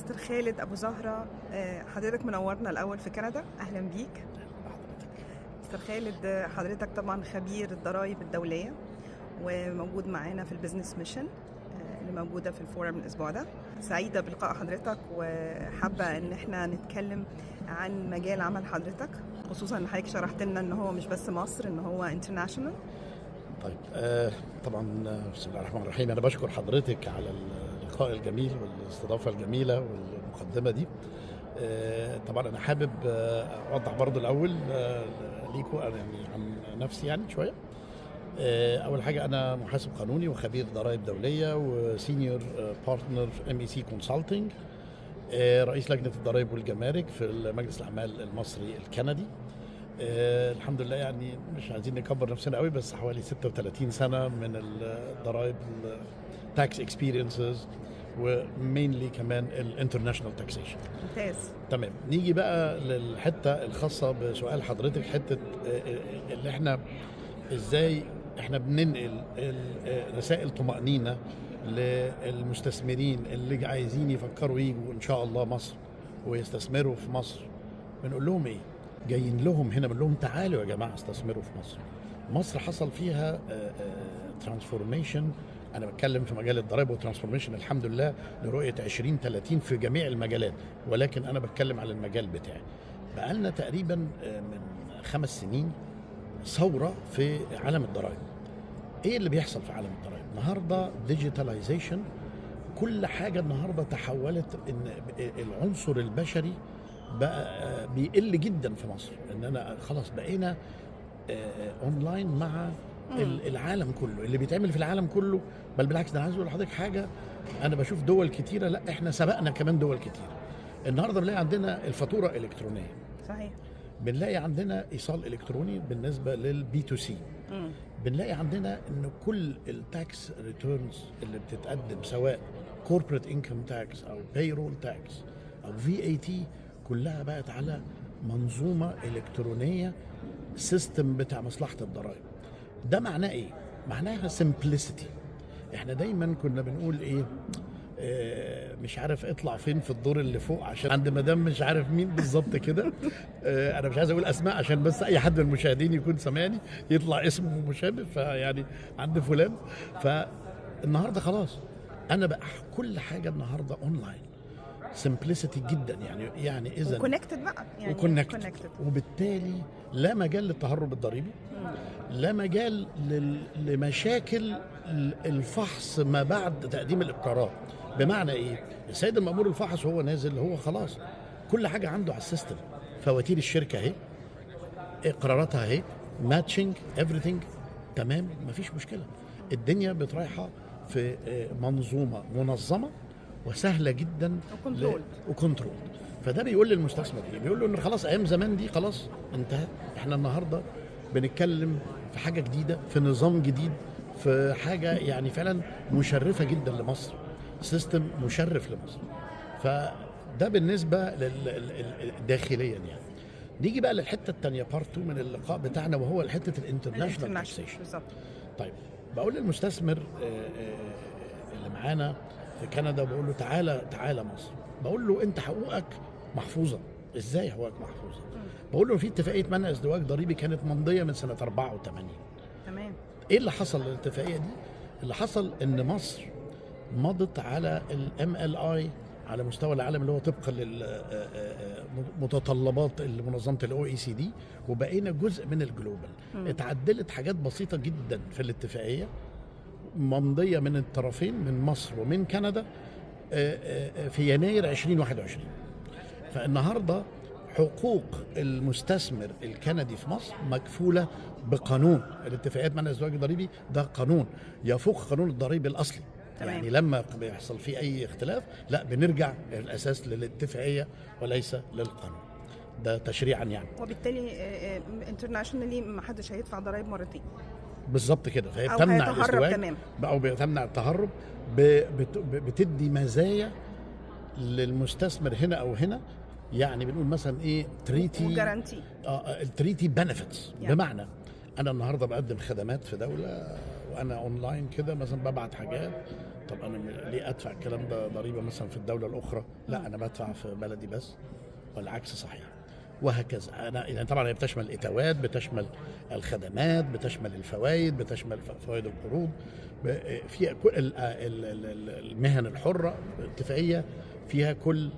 مستر خالد أبو زهرة، حضرتك منورنا الأول في كندا. أهلا بيك مستر خالد. حضرتك طبعا خبير الضرائب الدولية وموجود معانا في البيزنس ميشن اللي موجودة في الفورم الأسبوع ده. سعيدة بلقاء حضرتك وحابة إن احنا نتكلم عن مجال عمل حضرتك، خصوصا إن حضرتك شرحت لنا إن هو مش بس مصر، إن هو انترناشونال. طيب طبعا بسم الله الرحمن الرحيم. أنا بشكر حضرتك على اللقاء الجميل والاستضافة الجميلة والمقدمة دي. طبعا أنا حابب أوضح برضو الأول ليكوا يعني عن نفسي يعني شوية. أول حاجة أنا محاسب قانوني وخبير ضرائب دولية وسينيور بارتنر في MEC كونسلتنج، رئيس لجنة الضرائب والجمارك في مجلس الأعمال المصري الكندي. الحمد لله، يعني مش عايزين نكبر نفسنا قوي، بس حوالي 36 سنة من الضرائب tax experiences ومينلي كمان الانترناشونال تاكسيشن. ممتاز. تمام، نيجي بقى للحتة الخاصة بسؤال حضرتك، حتة اللي احنا ازاي احنا بننقل رسائل طمأنينة للمستثمرين اللي عايزين يفكروا يجوا ان شاء الله مصر ويستثمروا في مصر. بنقول لهم ايه؟ جايين لهم هنا بنقول لهم تعالوا يا جماعه استثمروا في مصر. مصر حصل فيها ترانسفورميشن. انا بتكلم في مجال الضرائب والترانسفورميشن الحمد لله لرؤيه 2030 في جميع المجالات، ولكن انا بتكلم على المجال بتاعي. بقالنا تقريبا من 5 سنين ثوره في عالم الضرائب. ايه اللي بيحصل في عالم الضرائب النهارده؟ ديجيتاليزيشن. كل حاجه النهارده تحولت، ان العنصر البشري بقى بيقل جدا في مصر، اننا خلاص بقينا اونلاين مع العالم كله، اللي بيتعمل في العالم كله. بل بالعكس، انا عايز اقول لحضرتك حاجه، انا بشوف دول كتيره، لا احنا سبقنا كمان دول كتيره. النهارده بنلاقي عندنا الفاتوره الكترونيه، صحيح. بنلاقي عندنا ايصال الكتروني بالنسبه للبي تو سي. بنلاقي عندنا ان كل التاكس ريتيرنز اللي بتتقدم، سواء كوربريت انكم تاكس او بايرول تاكس او VAT، كلها بقت على منظومه الكترونيه، سيستم بتاع مصلحه الضرائب. ده معناه ايه؟ معناها سمبلسيتي. احنا دايما كنا بنقول ايه؟ مش عارف اطلع فين في الدور اللي فوق عشان عند مدام مش عارف مين بالظبط كده. انا مش عايز اقول اسماء عشان بس اي حد من المشاهدين يكون سامعني يطلع اسمه مشابه، فيعني عند فلان. فالنهارده خلاص انا بقى كل حاجه النهارده اونلاين، سمبلسيتي جدا. يعني اذا وكونكتد بقى، يعني وكونكتد، وبالتالي لا مجال للتهرب الضريبي، لا مجال لمشاكل الفحص ما بعد تقديم الإقرارات. بمعنى ايه؟ السيد المأمور الفحص وهو نازل، هو خلاص كل حاجة عنده على السيستم. فواتير الشركة اهي، إقراراتها اهي، ماتشنج everything تمام، مفيش مشكلة. الدنيا بترايحة في منظومة منظمة وسهلة جدا وكنترول. فده بيقول للمستثمر ايه؟ بيقول له ان خلاص ايام زمان دي خلاص انتهت. احنا النهارده بنتكلم في حاجه جديده، في نظام جديد، في حاجه يعني فعلا مشرفه جدا لمصر، سيستم مشرف لمصر. فده بالنسبه داخليا. يعني نيجي بقى للحته الثانيه، بارت 2 من اللقاء بتاعنا، وهو حته الانترناشونال تاكسيشن. طيب بقول للمستثمر اللي معانا في كندا، بقول له تعالى مصر. بقول له انت حقوقك محفوظه. ازاي حقوقك محفوظه؟ بقول له في اتفاقيه منع ازدواج ضريبي كانت ممضيه من سنه 84. تمام. ايه اللي حصل للاتفاقيه دي؟ اللي حصل ان مصر مضت على MLI على مستوى العالم، اللي هو طبقا للمتطلبات منظمه OECD، وبقينا جزء من الجلوبال. اتعدلت حاجات بسيطه جدا في الاتفاقيه، ممضيه من الطرفين، من مصر ومن كندا، في يناير 2021. فالنهارده حقوق المستثمر الكندي في مصر مكفوله بقانون. الاتفاقيات منع الازدواج الضريبي ده قانون يفوق قانون الضريبي الاصلي. تمام. يعني لما بيحصل فيه اي اختلاف، لا بنرجع الاساس للاتفاقيه وليس للقانون. ده تشريعا يعني. وبالتالي انترناشونالي ما حدش هيدفع ضرائب مرتين. بالظبط كده. فهي بتمنع الازدواج او بتمنع التهرب، بتدي مزايا للمستثمر هنا او هنا. يعني بنقول مثلا ايه؟ تريتي وجارانتي. التريتي بنفيتس. بمعنى انا النهارده بقدم خدمات في دوله وانا اونلاين كده، مثلا ببعت حاجات، طب انا ليه ادفع الكلام ده ضريبه مثلا في الدوله الاخرى؟ لا انا بدفع في بلدي بس، والعكس صحيح. وهكذا. انا يعني طبعا هي بتشمل الاتاوات، بتشمل الخدمات، بتشمل الفوائد، بتشمل فوائد القروض، في كل المهن الحره اتفاقيه فيها كل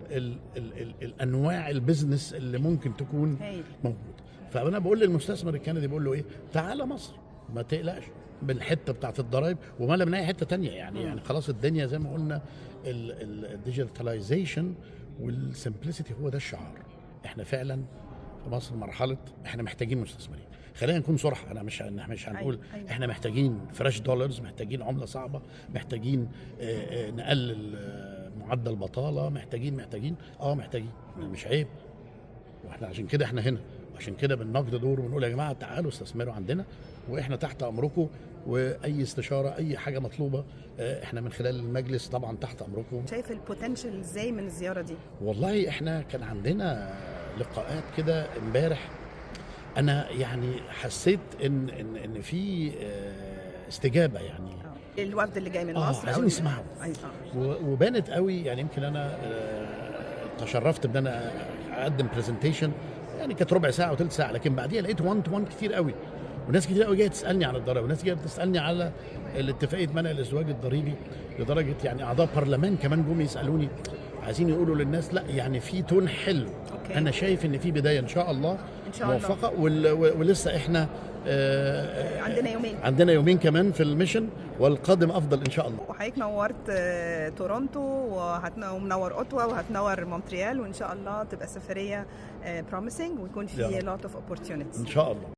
الانواع البزنس اللي ممكن تكون موجود. فانا بقول للمستثمر الكندي، بقول له ايه؟ تعالى مصر، ما تقلقش بالحته بتاعت الضرايب، وما من اي حته تانية يعني خلاص الدنيا زي ما قلنا الديجيتاليزيشن والسمبلسيتي هو ده الشعار. احنا فعلا في مصر مرحله احنا محتاجين مستثمرين. خلينا نكون صراحه، انا مش هنقول أيوة. احنا محتاجين فريش دولارز، محتاجين عمله صعبه، محتاجين نقلل معدل بطاله، محتاجين مش عيب. واحنا عشان كده احنا هنا، وعشان كده بننقد دور ونقول يا جماعه تعالوا استثمروا عندنا، واحنا تحت امركم، واي استشاره اي حاجه مطلوبه احنا من خلال المجلس طبعا تحت امركم. شايف البوتنشال ازاي من الزياره دي؟ والله احنا كان عندنا لقاءات كده امبارح، انا يعني حسيت ان في استجابه يعني الوفد اللي جاي من مصر عايزين يسمعوا. وبانت قوي يعني. يمكن انا تشرفت ان انا اقدم برزنتيشن يعني كانت ربع ساعه وثلث ساعه، لكن بعديها لقيت 1 تو 1 كتير قوي، وناس كتير قوي جايه تسالني عن الضرائب، وناس جايه تسالني على الاتفاقيه منع الازدواج الضريبي، لدرجه يعني اعضاء برلمان كمان جم يسالوني عايزين يقولوا للناس لا يعني في تون حلو. انا شايف ان في بدايه ان شاء الله موفقه، ولسه احنا عندنا يومين كمان في الميشن، والقادم افضل ان شاء الله. وحضرتك نورت تورونتو ومنور اوتوا وهتنور مونتريال، وان شاء الله تبقى سفريه بروميسنج ويكون في لوت اوف opportunities ان شاء الله.